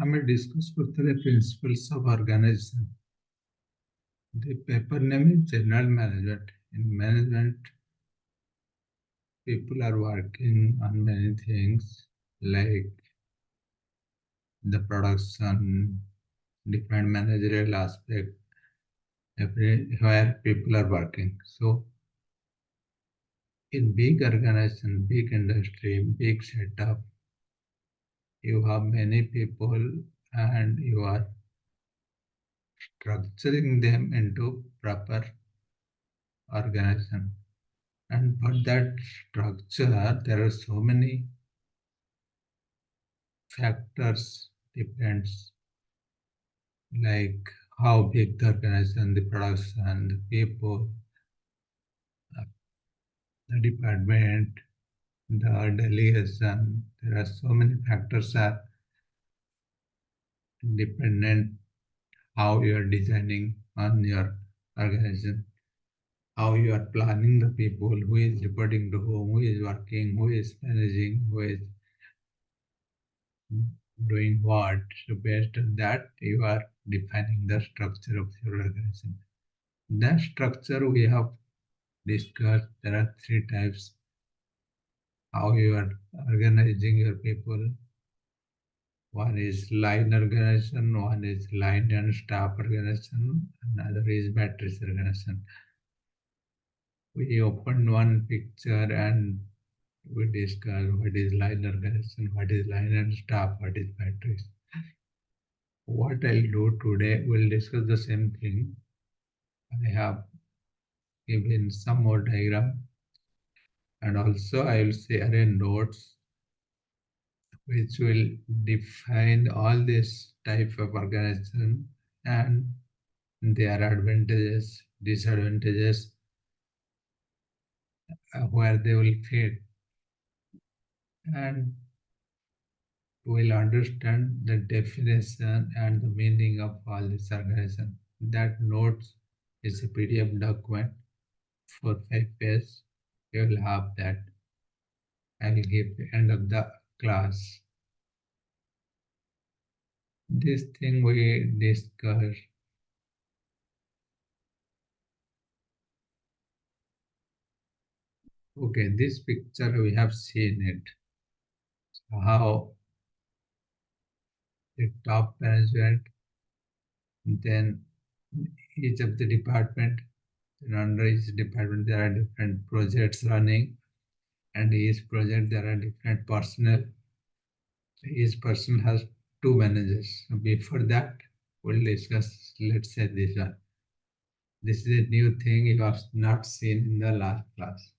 ଆମେ ଡିସ୍କସ୍ କରୁଥିଲେ principles of organisation. The paper name is General Management. In management, people are working on many things like the production, different managerial aspect, where people are working. So, in big organization, big industry, big setup, you have many people and you are structuring them into proper organization. And for that structure, there are so many factors depends, like how big the organization, the production, the people, uh, the department, the delegation. There are so many factors are dependent how you are designing on your organization, how you are planning the people, who is reporting to whom, who is working, who is managing, who is doing what. So based on that, you are defining the structure of your organization. That structure we have discussed. There are three types. How you are organizing your people. One is line organization, one is line and staff organization, another is matrix organization. We opened one picture and we discussed what is line organization, what is line and staff, what is matrix. What I'll do today, we'll discuss the same thing. I have given some more diagram and also I will share a notes which will define all this type of organization and their advantages, disadvantages, where they will fit, and will understand the definition and the meaning of all this organization. That notes is a PDF document for 5 pages. You will have that. I will give the end of the class. This thing we discussed. Okay, this picture we have seen it. How the top management, then each of the department, and under each department there are different projects running, and each project there are different personnel. Each person has two managers. So before that, we'll discuss, let's say this one. This is a new thing you have not seen in the last class.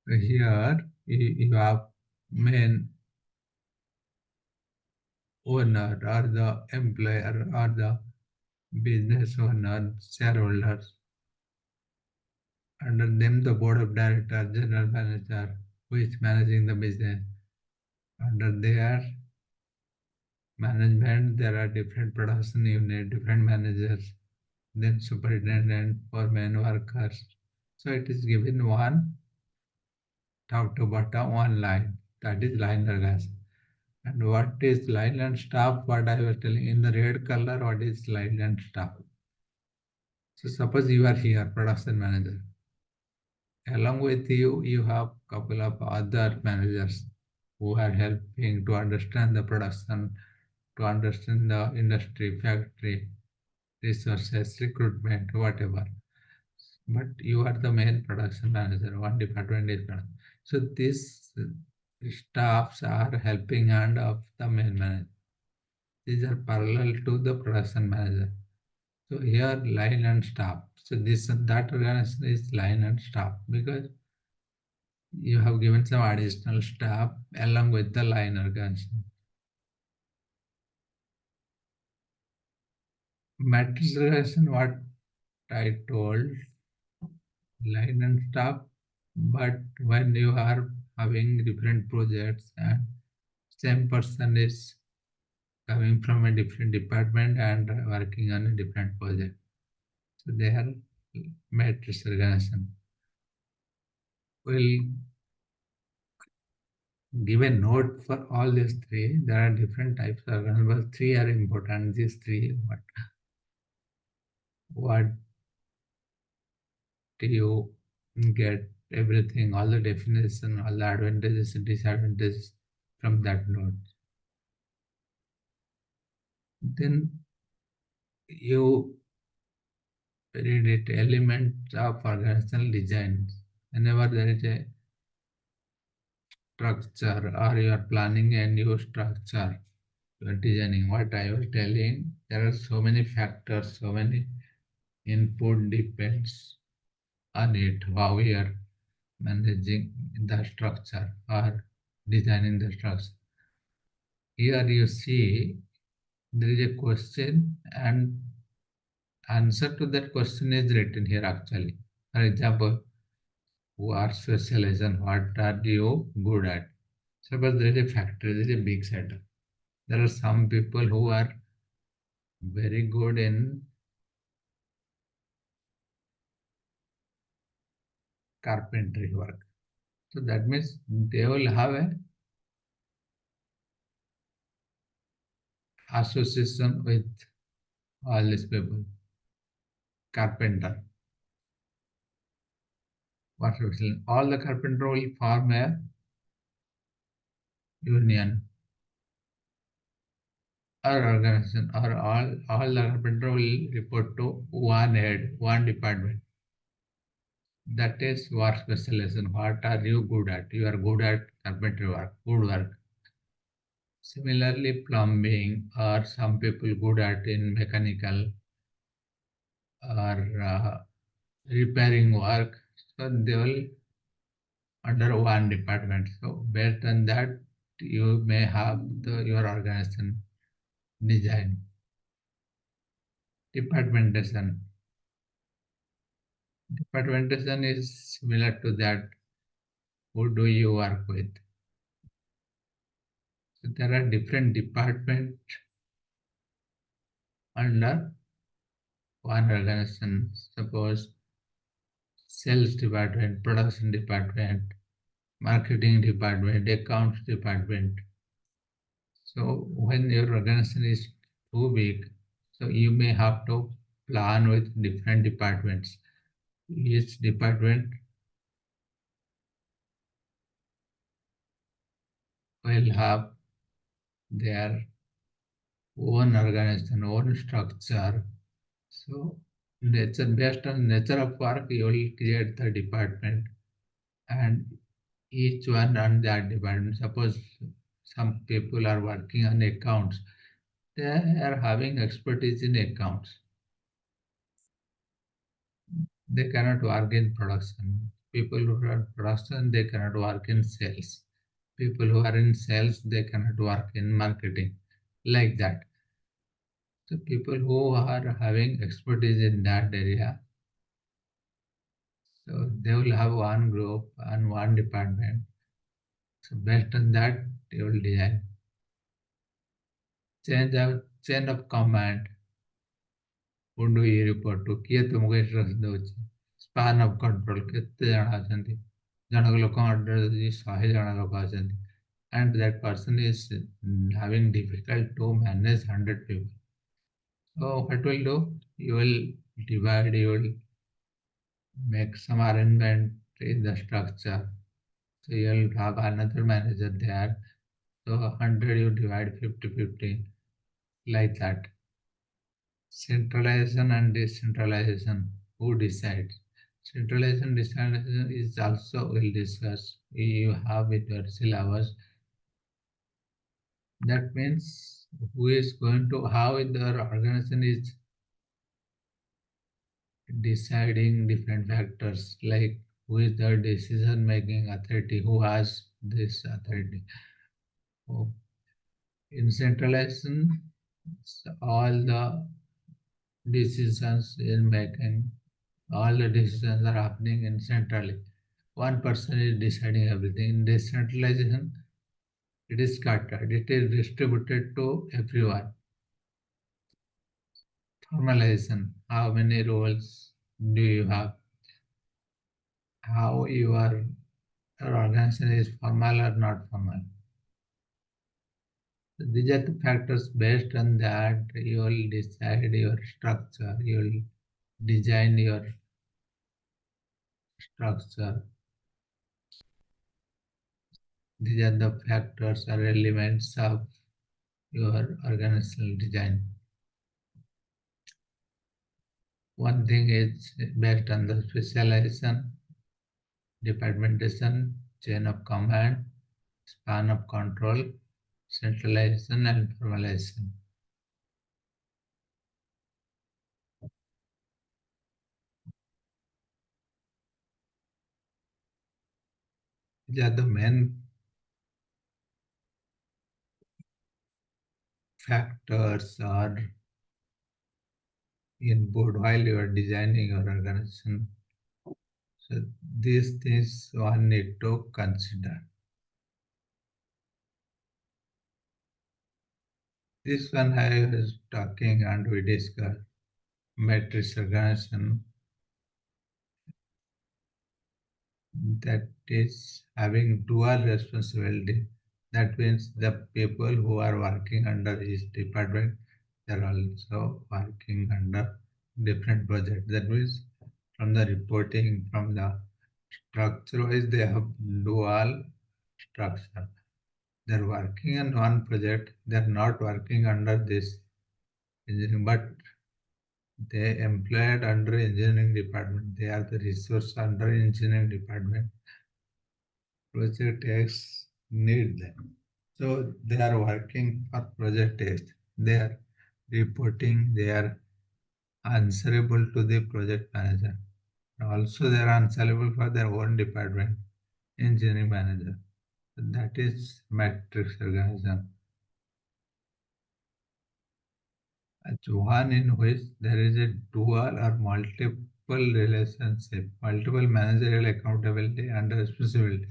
So here you have main owner or the employer or the business owner, shareholders. Under them, the board of directors, general manager, who is managing the business. Under their management, there are different production unit, different managers, then superintendent, foreman, workers. So it is given one top to bottom, one line. That is line organization. And what is line and staff? What I was telling in the red color, what is line and staff? So suppose you are here, production manager. Along with you, you have couple of other managers who are helping to understand the production, to understand the industry, factory, resources, recruitment, whatever. But you are the main production manager, one department is production. So these staffs are helping hand of the main manager. These are parallel to the production manager. So here line and staff. So this that organization is line and staff because you have given some additional staff along with the line organization. Matrix organization, what I told, line and staff, but when you are having different projects and same person is coming from a different department and working on a different project. So they are matrix organization. We'll give a note for all these three. There are different types of organization, but three are important. These three, what do you get everything, all the definition, all the advantages and disadvantages from that note. Then you read it elements of organizational design. Whenever there is a structure or you are planning a new structure, you are designing. What I was telling, there are so many factors, so many input depends on it, how we are managing the structure or designing the structure. Here you see there is a question and answer to that question is written here actually. For example, who are specialization, what are you good at? Suppose there is a factory, there is a big setup. There are some people who are very good in carpentry work. So that means they will have a association with all these people. Carpenter, what all the carpenter will form a union or organization, or all the carpenter will report to one head, one department. That is work specialization. What are you good at? You are good at carpentry work, woodwork. Similarly, plumbing or some people good at in mechanical or repairing work. So they will under one department. So based on that, you may have your organization design. Departmentation. Departmentation is similar to that. Who do you work with? So there are different departments under one organization. Suppose sales department, production department, marketing department, accounts department. So when your organization is too big, so you may have to plan with different departments. Each department will have their own organization, own structure. So nature based on nature of work, you will create the department and each one on that department. Suppose some people are working on accounts, they are having expertise in accounts. They cannot work in production. People who are in production, they cannot work in sales. People who are in sales, they cannot work in marketing. Like that. So people who are having expertise in that area, so they will have one group and one department. So based on that, they will design. Chain of command. Who do you report to? କିଏ ତୁମକୁ instruction ଦେଉଛି? Span of control କେତେ ଜଣ ଅଛନ୍ତି? ଜଣକ ଲୋକ under ଯଦି 100 ଜଣ ଲୋକ ଅଛନ୍ତି and that person is having difficult to manage 100 people. So what will do? You will divide, you will make some arrangement in the structure. So you will have another manager there. So 100 you divide 50-50 like that. Centralization and decentralization. Who decides? Centralization decentralization is also will discuss. You have with your syllabus. That means who is going to how the organization is deciding different factors like who is the decision making authority, who has this authority. So in centralization, all the decisions in making, all the decisions are happening in centrally. One person is deciding everything. In decentralization, it is scattered, it is distributed to everyone. Formalization, how many roles do you have? How you are Your organization is formal or not formal. So these are the factors. Based on that you will decide your structure, you will design your structure. These are the factors or elements of your organizational design. One thing is based on the specialization, departmentation, chain of command, span of control, centralization, and formalization. These are the main factors or input while you are designing your organization. So these things one need to consider. This one I was talking and we discussed matrix organization, that is having dual responsibility. That means the people who are working under his department, they are also working under different projects. That means from the reporting, from the structure wise, they have dual structure. They are working on one project, they are not working under this engineering, but they employed under engineering department. They are the resource under engineering department. Project X need them. So they are working for Project X. They are reporting, they are answerable to the project manager. Also, they are answerable for their own department, engineering manager. That is matrix organism. It's one in which there is a dual or multiple relationship, multiple managerial accountability and responsibility.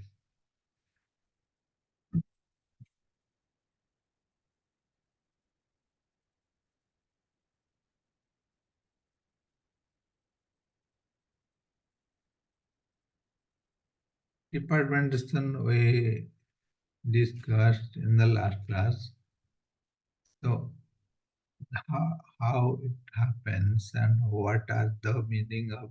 Departmentation we discussed in the last class. So how it happens and what are the meaning of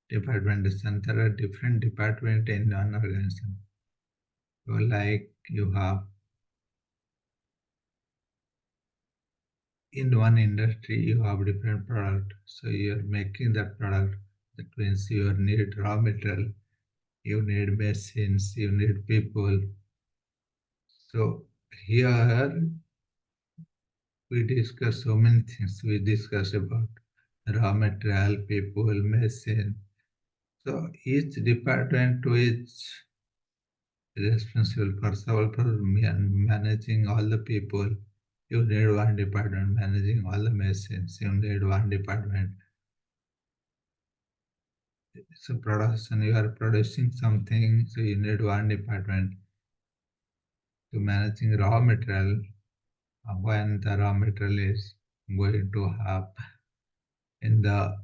departmentation? There are different departments in an organization. So like you have in one industry you have different product. So you're making that product. That means you need raw material, you need machines, you need people. So here we discuss so many things. We discuss about raw material, people, machine. So each department is responsible for managing all the people. You need one department managing all the machines. You need one department. So production, you are producing something, so you need one department to managing raw material. When the raw material is going to have in the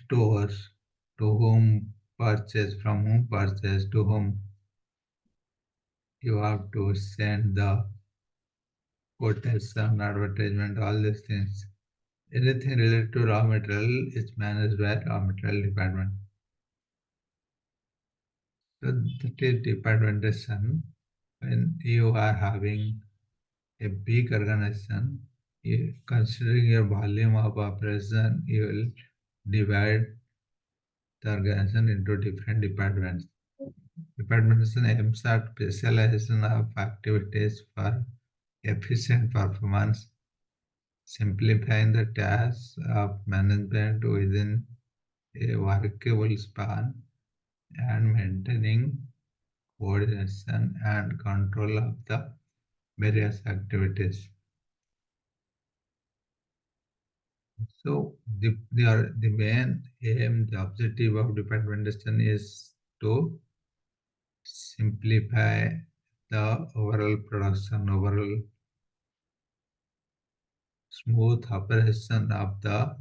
stores, to whom purchase, from whom purchase, to whom you have to send the quotation, advertisement, all these things. Anything related to raw material is managed by raw material department. So that is departmentation. When you are having a big organization, considering your volume of operation, you will divide the organization into different departments. Departmentation aims at specialization of activities for efficient performance, simplifying the tasks of management within a workable span, and maintaining coordination and control of the various activities. So the main aim, the objective of departmentation is to simplify the overall production, overall smooth operation of the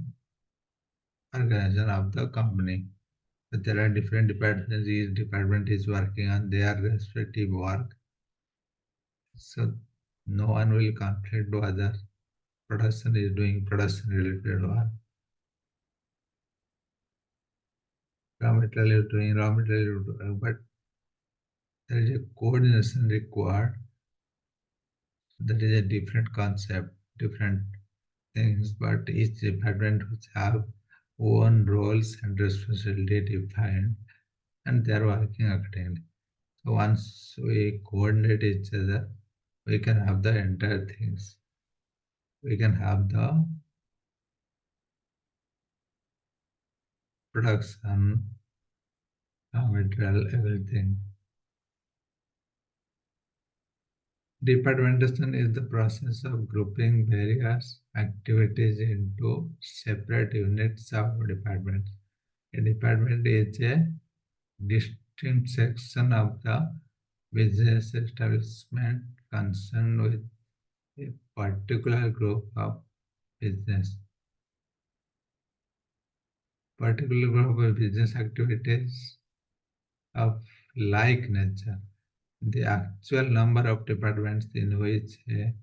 organization of the company. But there are different departments. Each department is working on their respective work. So no one will conflict to other. Production is doing production related work. Raw material is doing raw material, but there is a coordination required. That is a different concept, different things, but each department which have own roles and responsibility defined, and they are working accordingly. So once we coordinate each other, we can have the entire things. We can have the production, raw material, everything. Departmentation is the process of grouping various activities into separate units of departments. A department is a distinct section of the business establishment concerned with a particular group of business. Particular group of business activities of like nature. The actual number of departments in which a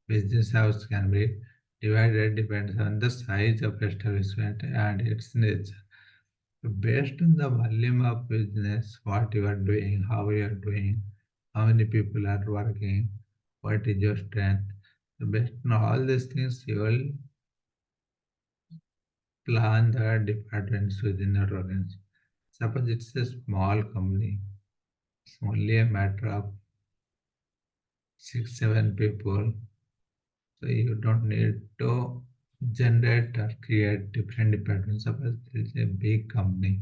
business house can be divided depends on the size of establishment and its nature. So based on the volume of business, what you are doing, how you are doing, how many people are working, what is your strength. So based on all these things, you will plan the departments within your organization. Suppose it's a small company, it's only a matter of 6, 7 people. So you don't need to generate or create different departments. Suppose it's a big company,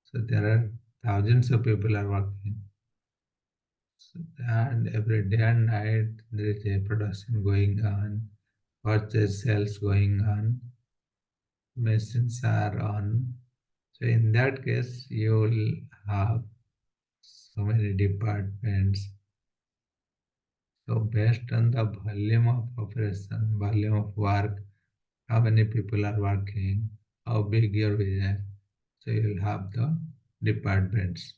so there are thousands of people are working. So, and every day and night there is a production going on, purchase sales going on, machines are on. So in that case, you will have so many departments. So based on the volume of operation, volume of work, how many people are working, how big your business, so you will have the departments.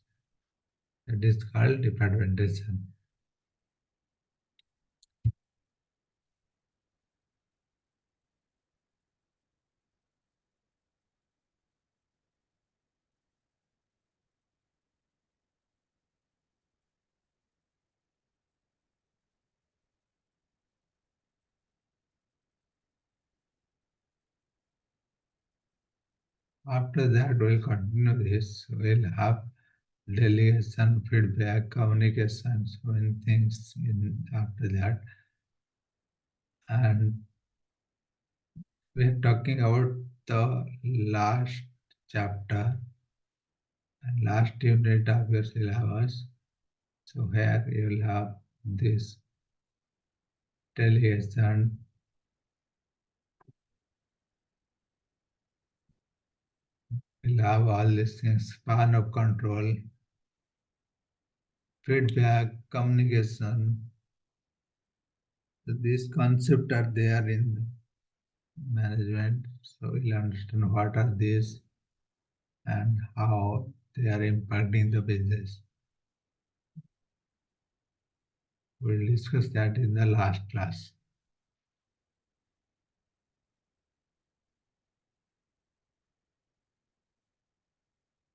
That is called departmentation. After that, we'll continue this. We'll have delegation, feedback, communications, when things in after that. And we're talking about the last chapter and last unit of your syllabus. So here you will have this delegation, you'll have all these things, span of control, feedback, communication. So these concepts are there in management. So we'll understand what are these and how they are impacting the business. We'll discuss that in the last class.